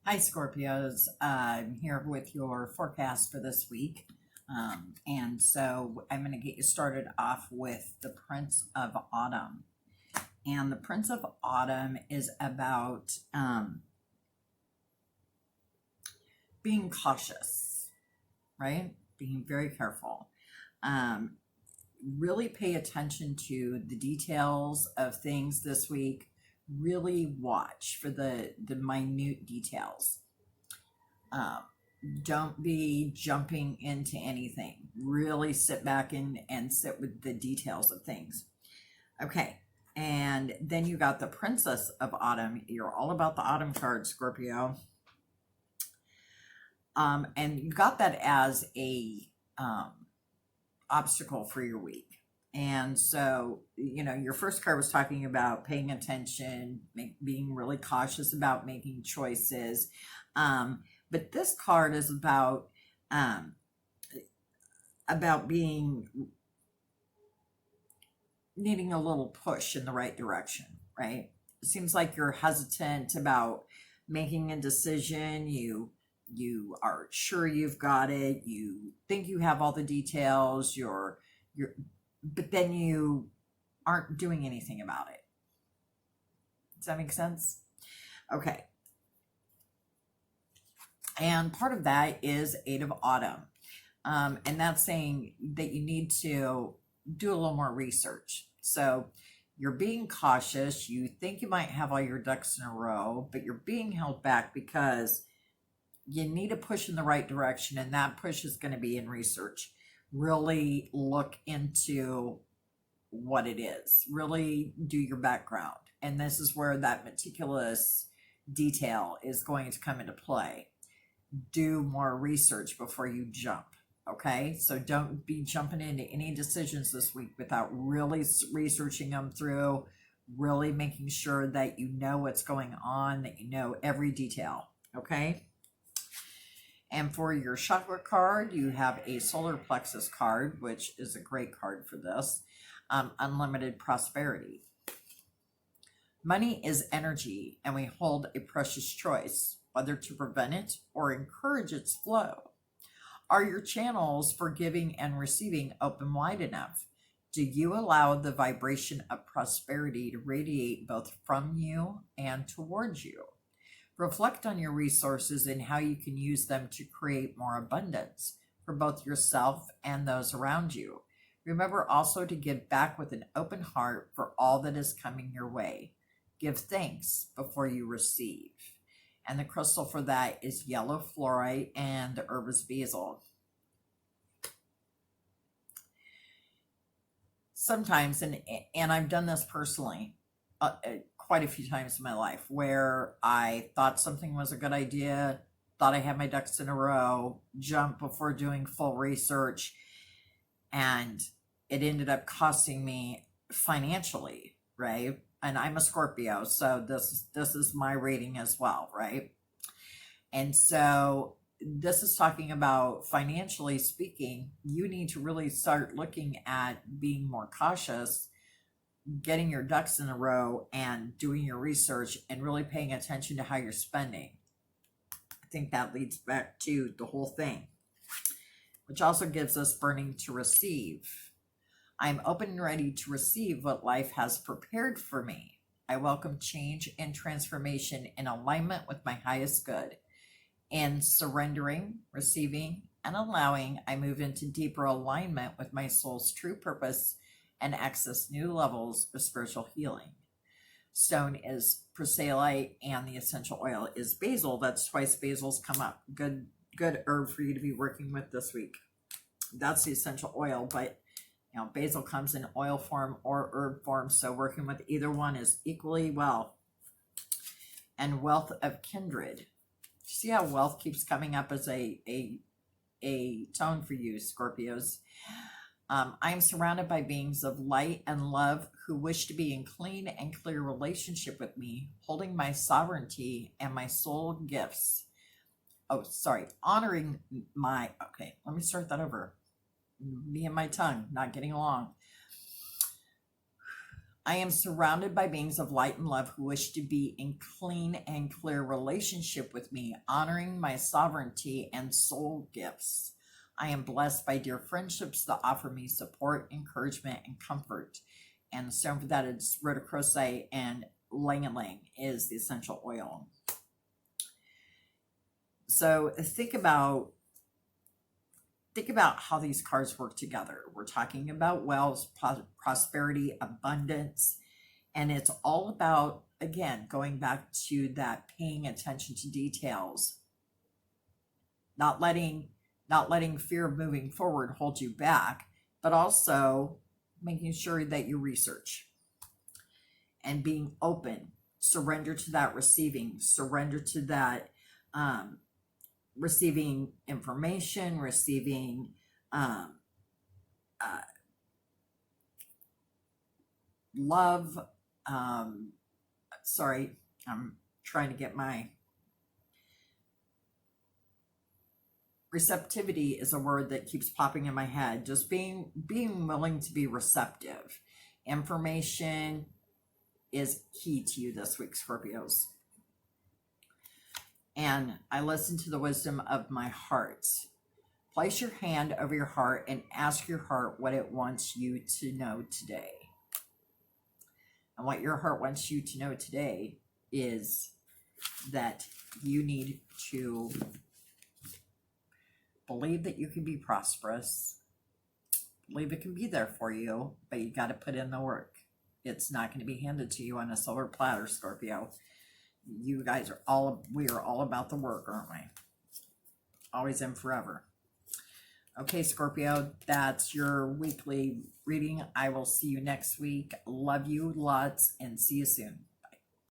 Hi, Scorpios. I'm here with your forecast for this week. And so I'm going to get you started off with the Prince of Autumn. And the Prince of Autumn is about being cautious, right? Being very careful. Really pay attention to the details of things this week. Really watch for the minute details. Don't be jumping into anything. Really sit back and sit with the details of things. Okay. And then you got the Princess of Autumn. You're all about the autumn card, Scorpio. And you got that as a obstacle for your week. And so, your first card was talking about paying attention, being really cautious about making choices. But this card is about being needing a little push in the right direction, right? It seems like you're hesitant about making a decision. You are sure you've got it. You think you have all the details. But then you aren't doing anything about it. Does that make sense? Okay. And part of that is Eight of Autumn. And that's saying that you need to do a little more research. So you're being cautious. You think you might have all your ducks in a row, but you're being held back because you need a push in the right direction. And that push is going to be in research. Really look into what it is. Really do your background. And this is where that meticulous detail is going to come into play. Do more research before you jump. Okay, so don't be jumping into any decisions this week without really researching them through, really making sure that you know what's going on, that you know every detail. Okay. And for your chakra card, you have a solar plexus card, which is a great card for this. Unlimited prosperity. Money is energy, and we hold a precious choice, whether to prevent it or encourage its flow. Are your channels for giving and receiving open wide enough? Do you allow the vibration of prosperity to radiate both from you and towards you? Reflect on your resources and how you can use them to create more abundance for both yourself and those around you. Remember also to give back with an open heart for all that is coming your way. Give thanks before you receive. And the crystal for that is yellow fluorite, and the herb is basil. Sometimes, and I've done this personally quite a few times in my life, where I thought something was a good idea, thought I had my ducks in a row, jumped before doing full research, and it ended up costing me financially, right? And I'm a Scorpio, so this is my rating as well, right? And so this is talking about, financially speaking, you need to really start looking at being more cautious, getting your ducks in a row, and doing your research and really paying attention to how you're spending. I think that leads back to the whole thing, which also gives us burning to receive. I'm open and ready to receive what life has prepared for me. I welcome change and transformation in alignment with my highest good. In surrendering, receiving, and allowing, I move into deeper alignment with my soul's true purpose and access new levels of spiritual healing. Stone is chrysolite, and the essential oil is basil. That's twice basil's come up. Good herb for you to be working with this week. That's the essential oil, but basil comes in oil form or herb form, so working with either one is equally well. And wealth of kindred. See how wealth keeps coming up as a tone for you, Scorpios. I am surrounded by beings of light and love who wish to be in clean and clear relationship with me, holding my sovereignty and my soul gifts. Honoring my, let me start that over. Me and my tongue not getting along. I am surrounded by beings of light and love who wish to be in clean and clear relationship with me, honoring my sovereignty and soul gifts. I am blessed by dear friendships that offer me support, encouragement, and comfort. And the stone for that is rhodochrosite, and lang ylang is the essential oil. So think about how these cards work together. We're talking about wealth, prosperity, abundance, and it's all about, again, going back to that paying attention to details, not letting fear of moving forward hold you back, but also making sure that you research and being open. Surrender to that receiving, surrender to that receiving information, receiving love. Sorry, I'm trying to get my receptivity is a word that keeps popping in my head. Just being willing to be receptive. Information is key to you this week, Scorpios. And I listen to the wisdom of my heart. Place your hand over your heart and ask your heart what it wants you to know today. And what your heart wants you to know today is that you need to believe that you can be prosperous, believe it can be there for you, but you got to put in the work. It's not going to be handed to you on a silver platter, Scorpio. You guys we are all about the work, aren't we? Always and forever. Okay, Scorpio, that's your weekly reading. I will see you next week. Love you lots and see you soon.